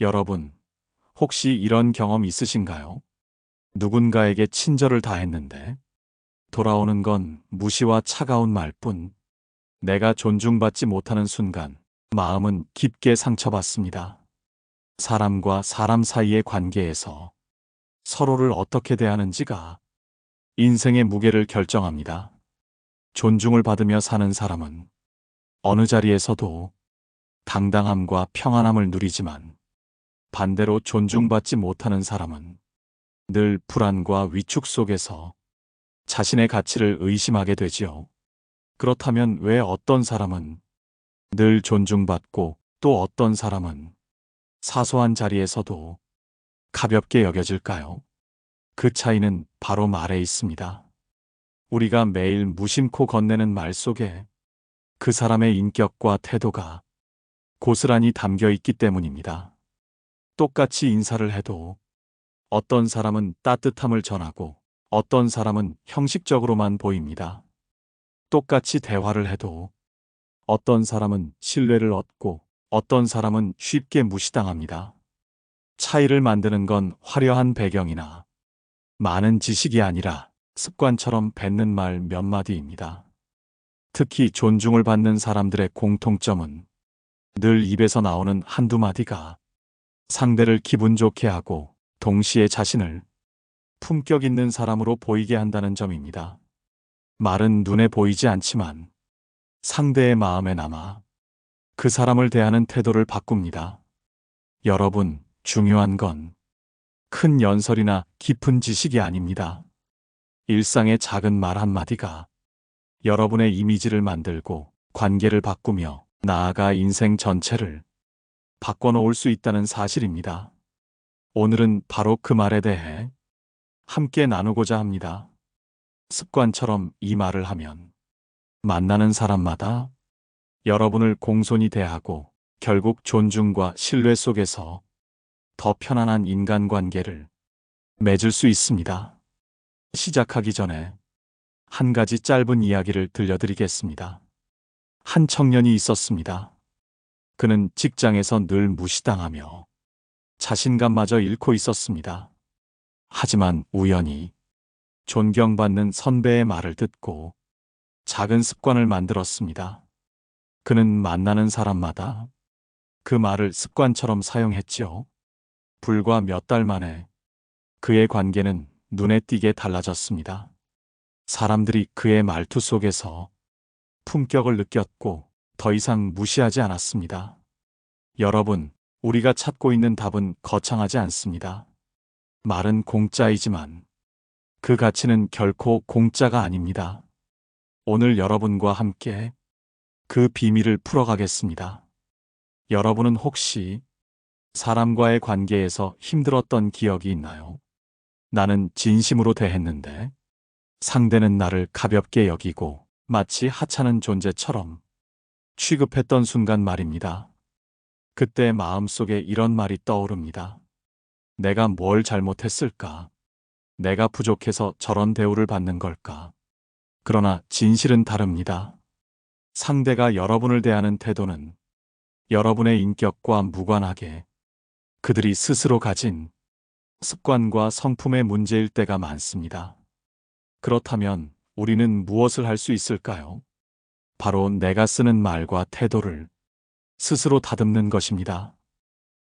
여러분, 혹시 이런 경험 있으신가요? 누군가에게 친절을 다했는데 돌아오는 건 무시와 차가운 말뿐. 내가 존중받지 못하는 순간 마음은 깊게 상처받습니다. 사람과 사람 사이의 관계에서 서로를 어떻게 대하는지가 인생의 무게를 결정합니다. 존중을 받으며 사는 사람은 어느 자리에서도 당당함과 평안함을 누리지만 반대로 존중받지 못하는 사람은 늘 불안과 위축 속에서 자신의 가치를 의심하게 되지요. 그렇다면 왜 어떤 사람은 늘 존중받고 또 어떤 사람은 사소한 자리에서도 가볍게 여겨질까요? 그 차이는 바로 말에 있습니다. 우리가 매일 무심코 건네는 말 속에 그 사람의 인격과 태도가 고스란히 담겨 있기 때문입니다. 똑같이 인사를 해도 어떤 사람은 따뜻함을 전하고 어떤 사람은 형식적으로만 보입니다. 똑같이 대화를 해도 어떤 사람은 신뢰를 얻고 어떤 사람은 쉽게 무시당합니다. 차이를 만드는 건 화려한 배경이나 많은 지식이 아니라 습관처럼 뱉는 말 몇 마디입니다. 특히 존중을 받는 사람들의 공통점은 늘 입에서 나오는 한두 마디가 상대를 기분 좋게 하고 동시에 자신을 품격 있는 사람으로 보이게 한다는 점입니다. 말은 눈에 보이지 않지만 상대의 마음에 남아 그 사람을 대하는 태도를 바꿉니다. 여러분, 중요한 건 큰 연설이나 깊은 지식이 아닙니다. 일상의 작은 말 한마디가 여러분의 이미지를 만들고 관계를 바꾸며 나아가 인생 전체를 바꿔놓을 수 있다는 사실입니다. 오늘은 바로 그 말에 대해 함께 나누고자 합니다. 습관처럼 이 말을 하면 만나는 사람마다 여러분을 공손히 대하고 결국 존중과 신뢰 속에서 더 편안한 인간관계를 맺을 수 있습니다. 시작하기 전에 한 가지 짧은 이야기를 들려드리겠습니다. 한 청년이 있었습니다. 그는 직장에서 늘 무시당하며 자신감마저 잃고 있었습니다. 하지만 우연히 존경받는 선배의 말을 듣고 작은 습관을 만들었습니다. 그는 만나는 사람마다 그 말을 습관처럼 사용했지요. 불과 몇 달 만에 그의 관계는 눈에 띄게 달라졌습니다. 사람들이 그의 말투 속에서 품격을 느꼈고 더 이상 무시하지 않았습니다. 여러분, 우리가 찾고 있는 답은 거창하지 않습니다. 말은 공짜이지만 그 가치는 결코 공짜가 아닙니다. 오늘 여러분과 함께 그 비밀을 풀어가겠습니다. 여러분은 혹시 사람과의 관계에서 힘들었던 기억이 있나요? 나는 진심으로 대했는데 상대는 나를 가볍게 여기고 마치 하찮은 존재처럼 취급했던 순간 말입니다. 그때 마음속에 이런 말이 떠오릅니다. 내가 뭘 잘못했을까? 내가 부족해서 저런 대우를 받는 걸까? 그러나 진실은 다릅니다. 상대가 여러분을 대하는 태도는 여러분의 인격과 무관하게 그들이 스스로 가진 습관과 성품의 문제일 때가 많습니다. 그렇다면 우리는 무엇을 할 수 있을까요? 바로 내가 쓰는 말과 태도를 스스로 다듬는 것입니다.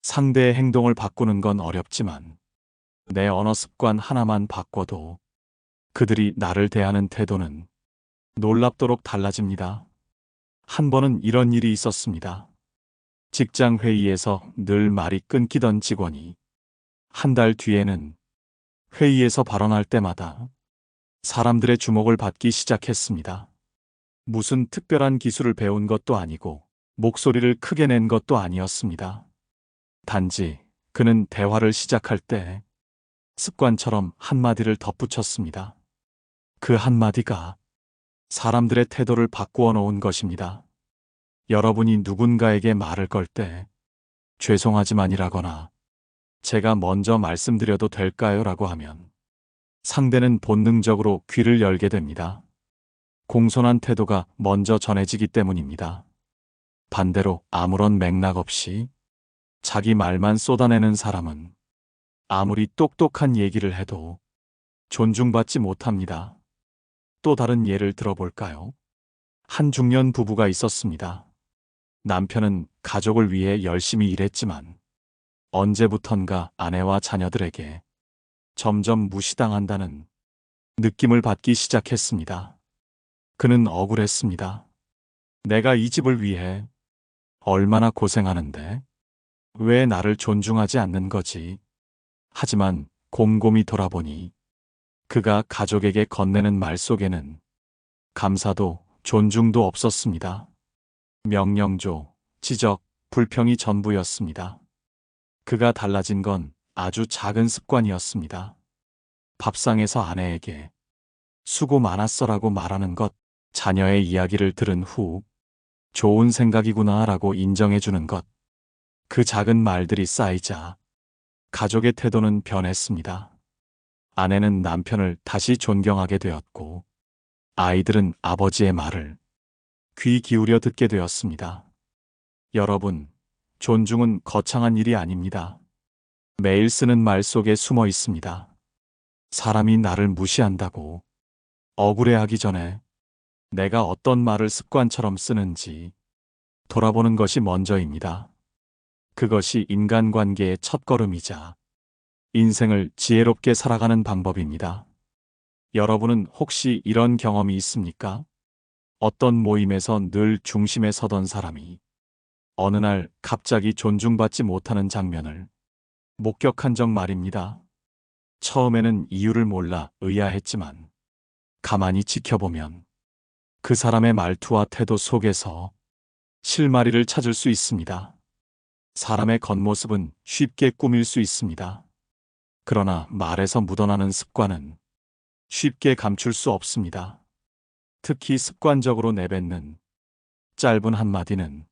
상대의 행동을 바꾸는 건 어렵지만 내 언어 습관 하나만 바꿔도 그들이 나를 대하는 태도는 놀랍도록 달라집니다. 한 번은 이런 일이 있었습니다. 직장 회의에서 늘 말이 끊기던 직원이 한 달 뒤에는 회의에서 발언할 때마다 사람들의 주목을 받기 시작했습니다. 무슨 특별한 기술을 배운 것도 아니고 목소리를 크게 낸 것도 아니었습니다. 단지 그는 대화를 시작할 때 습관처럼 한마디를 덧붙였습니다. 그 한마디가 사람들의 태도를 바꾸어 놓은 것입니다. 여러분이 누군가에게 말을 걸 때 죄송하지만이라거나 제가 먼저 말씀드려도 될까요? 라고 하면 상대는 본능적으로 귀를 열게 됩니다. 공손한 태도가 먼저 전해지기 때문입니다. 반대로 아무런 맥락 없이 자기 말만 쏟아내는 사람은 아무리 똑똑한 얘기를 해도 존중받지 못합니다. 또 다른 예를 들어볼까요? 한 중년 부부가 있었습니다. 남편은 가족을 위해 열심히 일했지만 언제부턴가 아내와 자녀들에게 점점 무시당한다는 느낌을 받기 시작했습니다. 그는 억울했습니다. 내가 이 집을 위해 얼마나 고생하는데 왜 나를 존중하지 않는 거지? 하지만 곰곰이 돌아보니 그가 가족에게 건네는 말 속에는 감사도 존중도 없었습니다. 명령조, 지적, 불평이 전부였습니다. 그가 달라진 건 아주 작은 습관이었습니다. 밥상에서 아내에게 수고 많았어라고 말하는 것, 자녀의 이야기를 들은 후 좋은 생각이구나 라고 인정해주는 것, 그 작은 말들이 쌓이자 가족의 태도는 변했습니다. 아내는 남편을 다시 존경하게 되었고 아이들은 아버지의 말을 귀 기울여 듣게 되었습니다. 여러분, 존중은 거창한 일이 아닙니다. 매일 쓰는 말 속에 숨어 있습니다. 사람이 나를 무시한다고 억울해하기 전에 내가 어떤 말을 습관처럼 쓰는지 돌아보는 것이 먼저입니다. 그것이 인간관계의 첫걸음이자 인생을 지혜롭게 살아가는 방법입니다. 여러분은 혹시 이런 경험이 있습니까? 어떤 모임에서 늘 중심에 서던 사람이 어느 날 갑자기 존중받지 못하는 장면을 목격한 적 말입니다. 처음에는 이유를 몰라 의아했지만 가만히 지켜보면 그 사람의 말투와 태도 속에서 실마리를 찾을 수 있습니다. 사람의 겉모습은 쉽게 꾸밀 수 있습니다. 그러나 말에서 묻어나는 습관은 쉽게 감출 수 없습니다. 특히 습관적으로 내뱉는 짧은 한마디는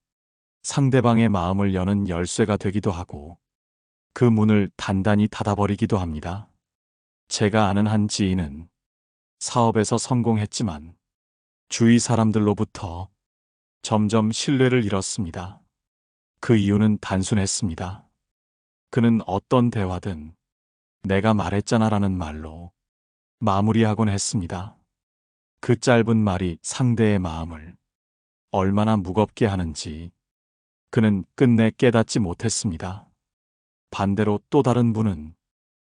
상대방의 마음을 여는 열쇠가 되기도 하고 그 문을 단단히 닫아버리기도 합니다. 제가 아는 한 지인은 사업에서 성공했지만 주위 사람들로부터 점점 신뢰를 잃었습니다. 그 이유는 단순했습니다. 그는 어떤 대화든 내가 말했잖아라는 말로 마무리하곤 했습니다. 그 짧은 말이 상대의 마음을 얼마나 무겁게 하는지 그는 끝내 깨닫지 못했습니다. 반대로 또 다른 분은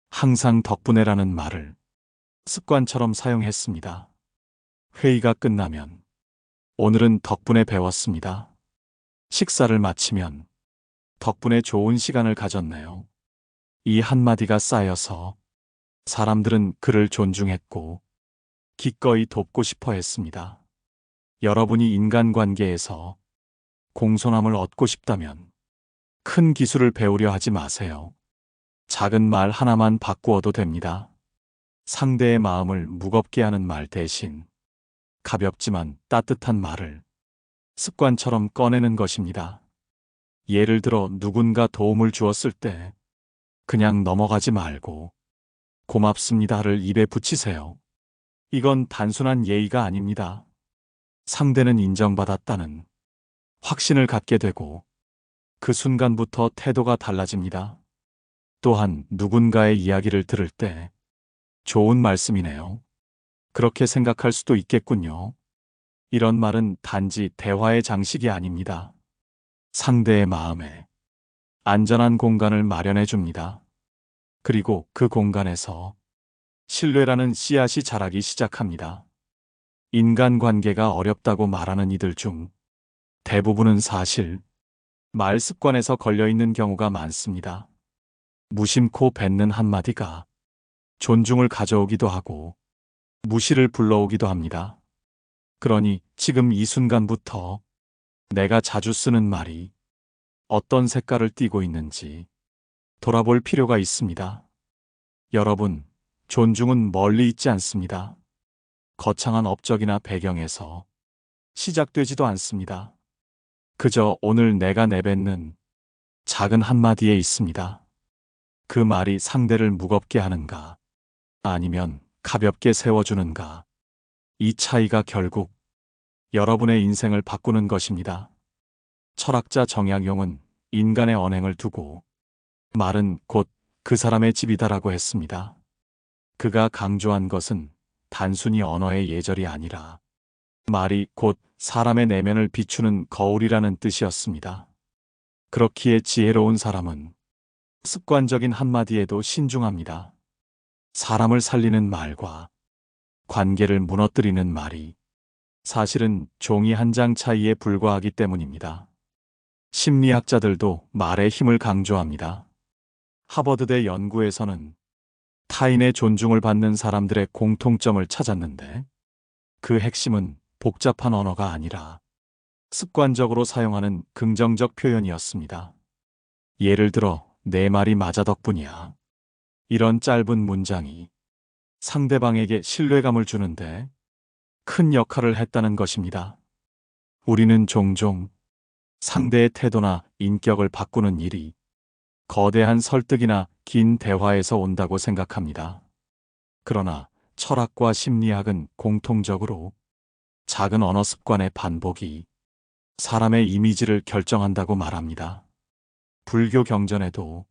항상 덕분에라는 말을 습관처럼 사용했습니다. 회의가 끝나면 오늘은 덕분에 배웠습니다. 식사를 마치면 덕분에 좋은 시간을 가졌네요. 이 한마디가 쌓여서 사람들은 그를 존중했고 기꺼이 돕고 싶어 했습니다. 여러분이 인간관계에서 공손함을 얻고 싶다면 큰 기술을 배우려 하지 마세요. 작은 말 하나만 바꾸어도 됩니다. 상대의 마음을 무겁게 하는 말 대신 가볍지만 따뜻한 말을 습관처럼 꺼내는 것입니다. 예를 들어 누군가 도움을 주었을 때 그냥 넘어가지 말고 고맙습니다를 입에 붙이세요. 이건 단순한 예의가 아닙니다. 상대는 인정받았다는 확신을 갖게 되고 그 순간부터 태도가 달라집니다. 또한 누군가의 이야기를 들을 때 좋은 말씀이네요. 그렇게 생각할 수도 있겠군요. 이런 말은 단지 대화의 장식이 아닙니다. 상대의 마음에 안전한 공간을 마련해 줍니다. 그리고 그 공간에서 신뢰라는 씨앗이 자라기 시작합니다. 인간관계가 어렵다고 말하는 이들 중 대부분은 사실 말 습관에서 걸려있는 경우가 많습니다. 무심코 뱉는 한마디가 존중을 가져오기도 하고 무시를 불러오기도 합니다. 그러니 지금 이 순간부터 내가 자주 쓰는 말이 어떤 색깔을 띠고 있는지 돌아볼 필요가 있습니다. 여러분, 존중은 멀리 있지 않습니다. 거창한 업적이나 배경에서 시작되지도 않습니다. 그저 오늘 내가 내뱉는 작은 한마디에 있습니다. 그 말이 상대를 무겁게 하는가, 아니면 가볍게 세워주는가. 이 차이가 결국 여러분의 인생을 바꾸는 것입니다. 철학자 정약용은 인간의 언행을 두고 말은 곧 그 사람의 집이다라고 했습니다. 그가 강조한 것은 단순히 언어의 예절이 아니라 말이 곧 사람의 내면을 비추는 거울이라는 뜻이었습니다. 그렇기에 지혜로운 사람은 습관적인 한마디에도 신중합니다. 사람을 살리는 말과 관계를 무너뜨리는 말이 사실은 종이 한 장 차이에 불과하기 때문입니다. 심리학자들도 말의 힘을 강조합니다. 하버드대 연구에서는 타인의 존중을 받는 사람들의 공통점을 찾았는데 그 핵심은 복잡한 언어가 아니라 습관적으로 사용하는 긍정적 표현이었습니다. 예를 들어 내 말이 맞아 덕분이야. 이런 짧은 문장이 상대방에게 신뢰감을 주는데 큰 역할을 했다는 것입니다. 우리는 종종 상대의 태도나 인격을 바꾸는 일이 거대한 설득이나 긴 대화에서 온다고 생각합니다. 그러나 철학과 심리학은 공통적으로 작은 언어 습관의 반복이 사람의 이미지를 결정한다고 말합니다. 불교 경전에도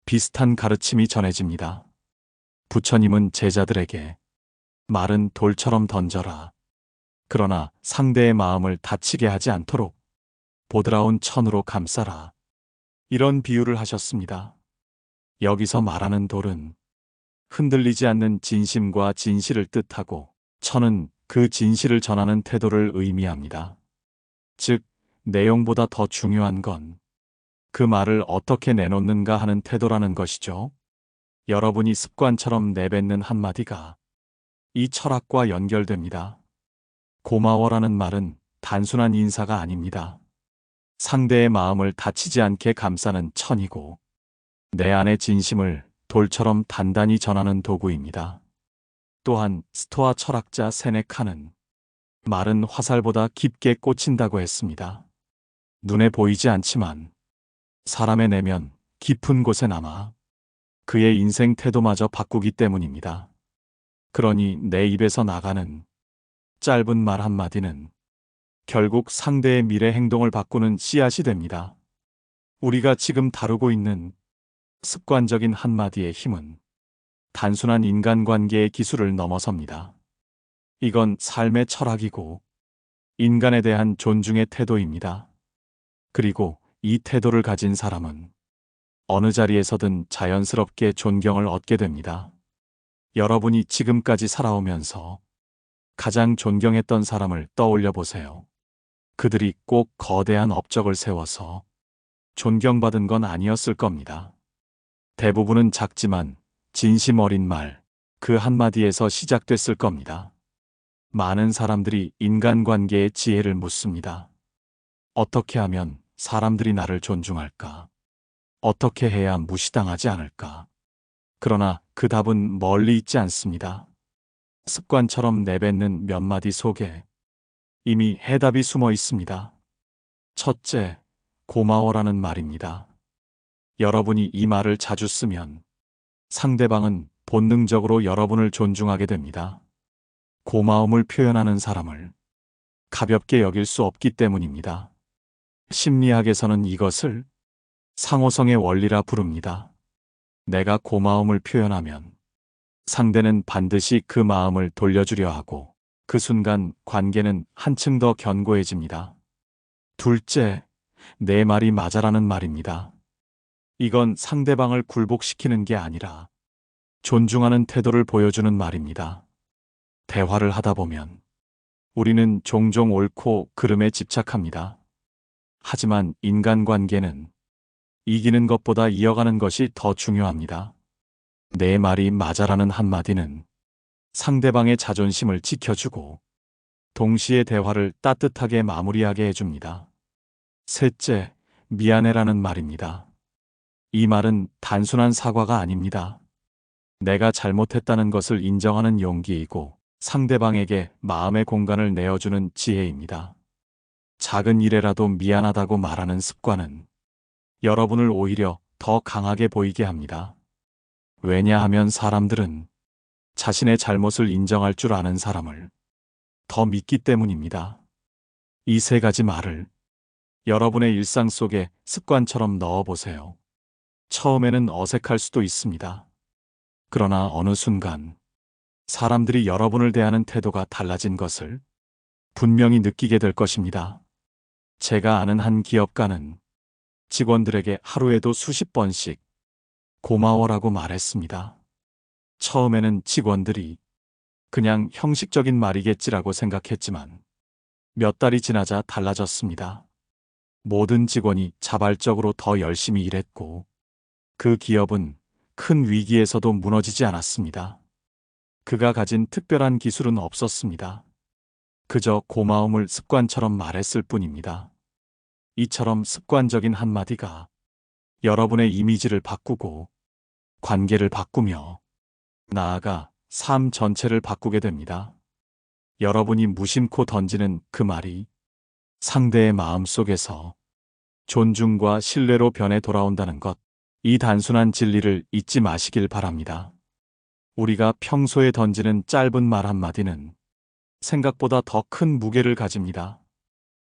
비슷한 가르침이 전해집니다. 부처님은 제자들에게 말은 돌처럼 던져라. 그러나 상대의 마음을 다치게 하지 않도록 보드라운 천으로 감싸라. 이런 비유를 하셨습니다. 여기서 말하는 돌은 흔들리지 않는 진심과 진실을 뜻하고 천은 그 진실을 전하는 태도를 의미합니다. 즉, 내용보다 더 중요한 건 그 말을 어떻게 내놓는가 하는 태도라는 것이죠. 여러분이 습관처럼 내뱉는 한마디가 이 철학과 연결됩니다. 고마워라는 말은 단순한 인사가 아닙니다. 상대의 마음을 다치지 않게 감싸는 천이고 내 안의 진심을 돌처럼 단단히 전하는 도구입니다. 또한 스토아 철학자 세네카는 말은 화살보다 깊게 꽂힌다고 했습니다. 눈에 보이지 않지만 사람의 내면 깊은 곳에 남아 그의 인생 태도마저 바꾸기 때문입니다. 그러니 내 입에서 나가는 짧은 말 한마디는 결국 상대의 미래 행동을 바꾸는 씨앗이 됩니다. 우리가 지금 다루고 있는 습관적인 한마디의 힘은 단순한 인간관계의 기술을 넘어섭니다. 이건 삶의 철학이고 인간에 대한 존중의 태도입니다. 그리고 이 태도를 가진 사람은 어느 자리에서든 자연스럽게 존경을 얻게 됩니다. 여러분이 지금까지 살아오면서 가장 존경했던 사람을 떠올려 보세요. 그들이 꼭 거대한 업적을 세워서 존경받은 건 아니었을 겁니다. 대부분은 작지만 진심 어린 말, 그 한마디에서 시작됐을 겁니다. 많은 사람들이 인간관계의 지혜를 묻습니다. 어떻게 하면 사람들이 나를 존중할까? 어떻게 해야 무시당하지 않을까? 그러나 그 답은 멀리 있지 않습니다. 습관처럼 내뱉는 몇 마디 속에 이미 해답이 숨어 있습니다. 첫째, 고마워라는 말입니다. 여러분이 이 말을 자주 쓰면 상대방은 본능적으로 여러분을 존중하게 됩니다. 고마움을 표현하는 사람을 가볍게 여길 수 없기 때문입니다. 심리학에서는 이것을 상호성의 원리라 부릅니다. 내가 고마움을 표현하면 상대는 반드시 그 마음을 돌려주려 하고 그 순간 관계는 한층 더 견고해집니다. 둘째, 내 말이 맞아라는 말입니다. 이건 상대방을 굴복시키는 게 아니라 존중하는 태도를 보여주는 말입니다. 대화를 하다 보면 우리는 종종 옳고 그름에 집착합니다. 하지만 인간관계는 이기는 것보다 이어가는 것이 더 중요합니다. 내 말이 맞아라는 한마디는 상대방의 자존심을 지켜주고 동시에 대화를 따뜻하게 마무리하게 해줍니다. 셋째, 미안해라는 말입니다. 이 말은 단순한 사과가 아닙니다. 내가 잘못했다는 것을 인정하는 용기이고 상대방에게 마음의 공간을 내어주는 지혜입니다. 작은 일에라도 미안하다고 말하는 습관은 여러분을 오히려 더 강하게 보이게 합니다. 왜냐하면 사람들은 자신의 잘못을 인정할 줄 아는 사람을 더 믿기 때문입니다. 이 세 가지 말을 여러분의 일상 속에 습관처럼 넣어보세요. 처음에는 어색할 수도 있습니다. 그러나 어느 순간 사람들이 여러분을 대하는 태도가 달라진 것을 분명히 느끼게 될 것입니다. 제가 아는 한 기업가는 직원들에게 하루에도 수십 번씩 고마워라고 말했습니다. 처음에는 직원들이 그냥 형식적인 말이겠지라고 생각했지만 몇 달이 지나자 달라졌습니다. 모든 직원이 자발적으로 더 열심히 일했고 그 기업은 큰 위기에서도 무너지지 않았습니다. 그가 가진 특별한 기술은 없었습니다. 그저 고마움을 습관처럼 말했을 뿐입니다. 이처럼 습관적인 한마디가 여러분의 이미지를 바꾸고 관계를 바꾸며 나아가 삶 전체를 바꾸게 됩니다. 여러분이 무심코 던지는 그 말이 상대의 마음 속에서 존중과 신뢰로 변해 돌아온다는 것, 이 단순한 진리를 잊지 마시길 바랍니다. 우리가 평소에 던지는 짧은 말 한마디는 생각보다 더 큰 무게를 가집니다.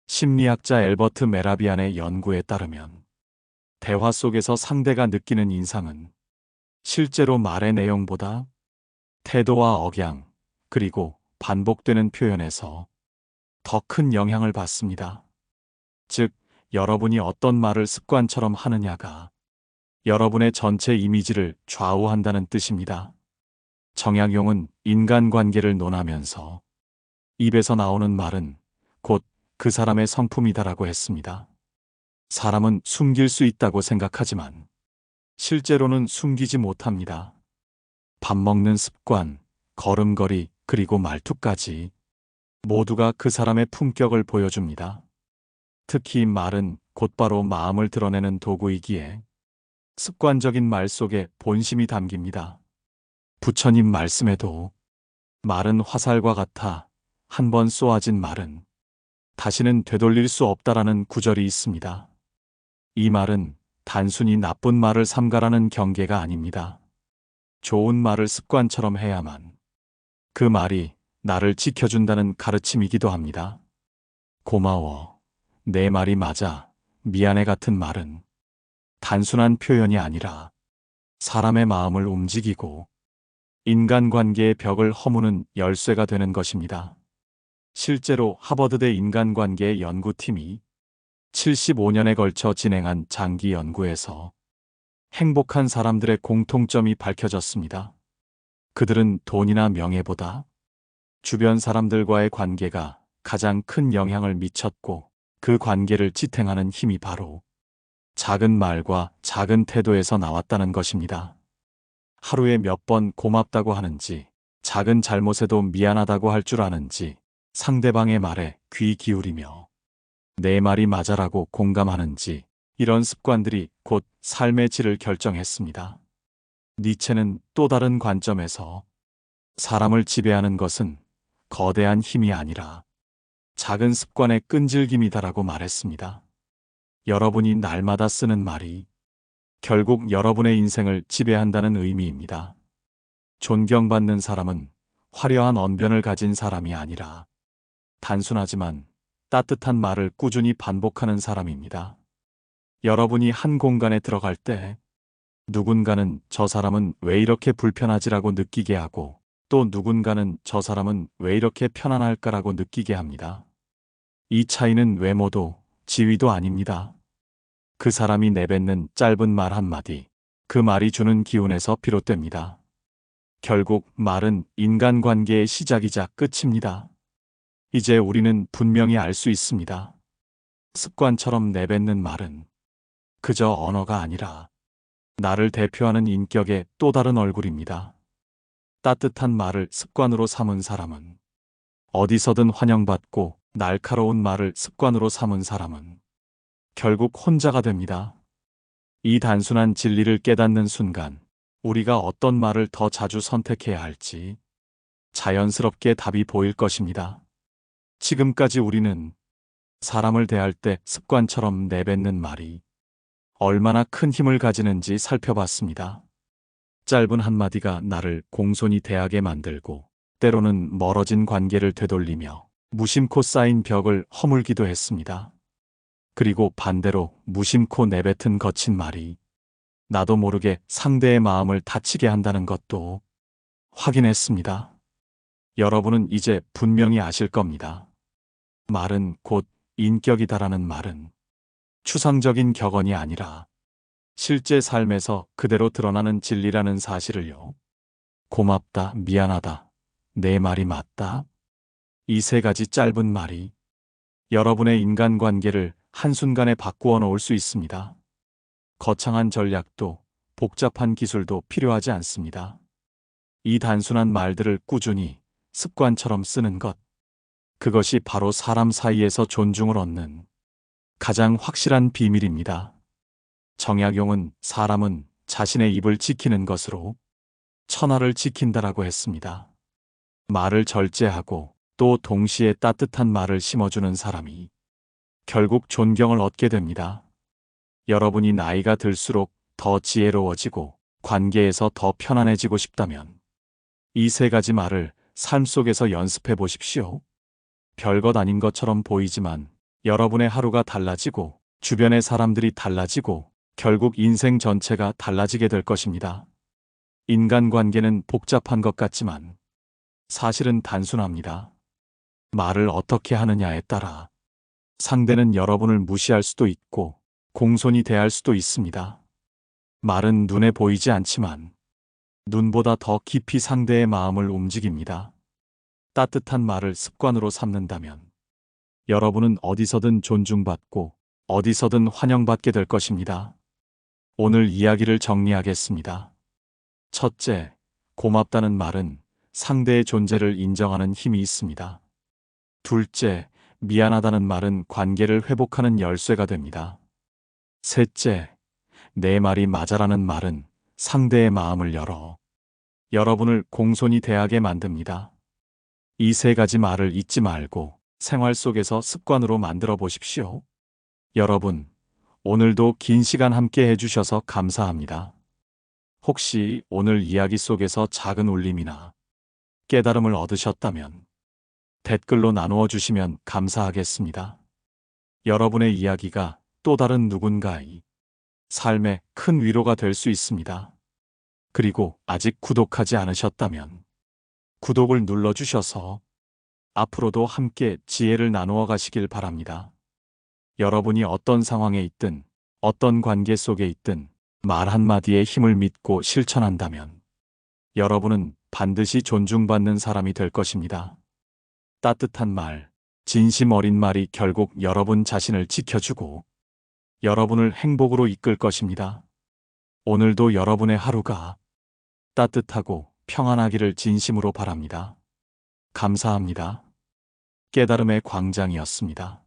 심리학자 엘버트 메라비안의 연구에 따르면 대화 속에서 상대가 느끼는 인상은 실제로 말의 내용보다 태도와 억양, 그리고 반복되는 표현에서 더 큰 영향을 받습니다. 즉, 여러분이 어떤 말을 습관처럼 하느냐가 여러분의 전체 이미지를 좌우한다는 뜻입니다. 정약용은 인간관계를 논하면서 입에서 나오는 말은 곧 그 사람의 성품이다라고 했습니다. 사람은 숨길 수 있다고 생각하지만 실제로는 숨기지 못합니다. 밥 먹는 습관, 걸음걸이, 그리고 말투까지 모두가 그 사람의 품격을 보여줍니다. 특히 말은 곧바로 마음을 드러내는 도구이기에 습관적인 말 속에 본심이 담깁니다. 부처님 말씀에도 말은 화살과 같아 한 번 쏘아진 말은 다시는 되돌릴 수 없다라는 구절이 있습니다. 이 말은 단순히 나쁜 말을 삼가라는 경계가 아닙니다. 좋은 말을 습관처럼 해야만 그 말이 나를 지켜준다는 가르침이기도 합니다. 고마워, 내 말이 맞아, 미안해 같은 말은 단순한 표현이 아니라 사람의 마음을 움직이고 인간관계의 벽을 허무는 열쇠가 되는 것입니다. 실제로 하버드대 인간관계 연구팀이 75년에 걸쳐 진행한 장기 연구에서 행복한 사람들의 공통점이 밝혀졌습니다. 그들은 돈이나 명예보다 주변 사람들과의 관계가 가장 큰 영향을 미쳤고 그 관계를 지탱하는 힘이 바로 작은 말과 작은 태도에서 나왔다는 것입니다. 하루에 몇 번 고맙다고 하는지, 작은 잘못에도 미안하다고 할 줄 아는지, 상대방의 말에 귀 기울이며 내 말이 맞아라고 공감하는지, 이런 습관들이 곧 삶의 질을 결정했습니다. 니체는 또 다른 관점에서 사람을 지배하는 것은 거대한 힘이 아니라 작은 습관의 끈질김이다라고 말했습니다. 여러분이 날마다 쓰는 말이 결국 여러분의 인생을 지배한다는 의미입니다. 존경받는 사람은 화려한 언변을 가진 사람이 아니라 단순하지만 따뜻한 말을 꾸준히 반복하는 사람입니다. 여러분이 한 공간에 들어갈 때 누군가는 저 사람은 왜 이렇게 불편하지라고 느끼게 하고 또 누군가는 저 사람은 왜 이렇게 편안할까라고 느끼게 합니다. 이 차이는 외모도 지위도 아닙니다. 그 사람이 내뱉는 짧은 말 한마디, 그 말이 주는 기운에서 비롯됩니다. 결국 말은 인간관계의 시작이자 끝입니다. 이제 우리는 분명히 알 수 있습니다. 습관처럼 내뱉는 말은 그저 언어가 아니라 나를 대표하는 인격의 또 다른 얼굴입니다. 따뜻한 말을 습관으로 삼은 사람은 어디서든 환영받고 날카로운 말을 습관으로 삼은 사람은 결국 혼자가 됩니다. 이 단순한 진리를 깨닫는 순간 우리가 어떤 말을 더 자주 선택해야 할지 자연스럽게 답이 보일 것입니다. 지금까지 우리는 사람을 대할 때 습관처럼 내뱉는 말이 얼마나 큰 힘을 가지는지 살펴봤습니다. 짧은 한마디가 나를 공손히 대하게 만들고 때로는 멀어진 관계를 되돌리며 무심코 쌓인 벽을 허물기도 했습니다. 그리고 반대로 무심코 내뱉은 거친 말이 나도 모르게 상대의 마음을 다치게 한다는 것도 확인했습니다. 여러분은 이제 분명히 아실 겁니다. 말은 곧 인격이다라는 말은 추상적인 격언이 아니라 실제 삶에서 그대로 드러나는 진리라는 사실을요. 고맙다, 미안하다, 내 말이 맞다. 이 세 가지 짧은 말이 여러분의 인간관계를 한순간에 바꾸어 놓을 수 있습니다. 거창한 전략도 복잡한 기술도 필요하지 않습니다. 이 단순한 말들을 꾸준히 습관처럼 쓰는 것. 그것이 바로 사람 사이에서 존중을 얻는 가장 확실한 비밀입니다. 정약용은 사람은 자신의 입을 지키는 것으로 천하를 지킨다라고 했습니다. 말을 절제하고 또 동시에 따뜻한 말을 심어주는 사람이 결국 존경을 얻게 됩니다. 여러분이 나이가 들수록 더 지혜로워지고 관계에서 더 편안해지고 싶다면 이 세 가지 말을 삶 속에서 연습해 보십시오. 별것 아닌 것처럼 보이지만 여러분의 하루가 달라지고 주변의 사람들이 달라지고 결국 인생 전체가 달라지게 될 것입니다. 인간관계는 복잡한 것 같지만 사실은 단순합니다. 말을 어떻게 하느냐에 따라 상대는 여러분을 무시할 수도 있고 공손히 대할 수도 있습니다. 말은 눈에 보이지 않지만 눈보다 더 깊이 상대의 마음을 움직입니다. 따뜻한 말을 습관으로 삼는다면 여러분은 어디서든 존중받고 어디서든 환영받게 될 것입니다. 오늘 이야기를 정리하겠습니다. 첫째, 고맙다는 말은 상대의 존재를 인정하는 힘이 있습니다. 둘째, 미안하다는 말은 관계를 회복하는 열쇠가 됩니다. 셋째, 내 말이 맞아라는 말은 상대의 마음을 열어 여러분을 공손히 대하게 만듭니다. 이 세 가지 말을 잊지 말고 생활 속에서 습관으로 만들어 보십시오. 여러분, 오늘도 긴 시간 함께 해주셔서 감사합니다. 혹시 오늘 이야기 속에서 작은 울림이나 깨달음을 얻으셨다면 댓글로 나누어 주시면 감사하겠습니다. 여러분의 이야기가 또 다른 누군가의 삶에 큰 위로가 될 수 있습니다. 그리고 아직 구독하지 않으셨다면 구독을 눌러주셔서 앞으로도 함께 지혜를 나누어 가시길 바랍니다. 여러분이 어떤 상황에 있든 어떤 관계 속에 있든 말 한마디의 힘을 믿고 실천한다면 여러분은 반드시 존중받는 사람이 될 것입니다. 따뜻한 말, 진심 어린 말이 결국 여러분 자신을 지켜주고 여러분을 행복으로 이끌 것입니다. 오늘도 여러분의 하루가 따뜻하고 평안하기를 진심으로 바랍니다. 감사합니다. 깨달음의 광장이었습니다.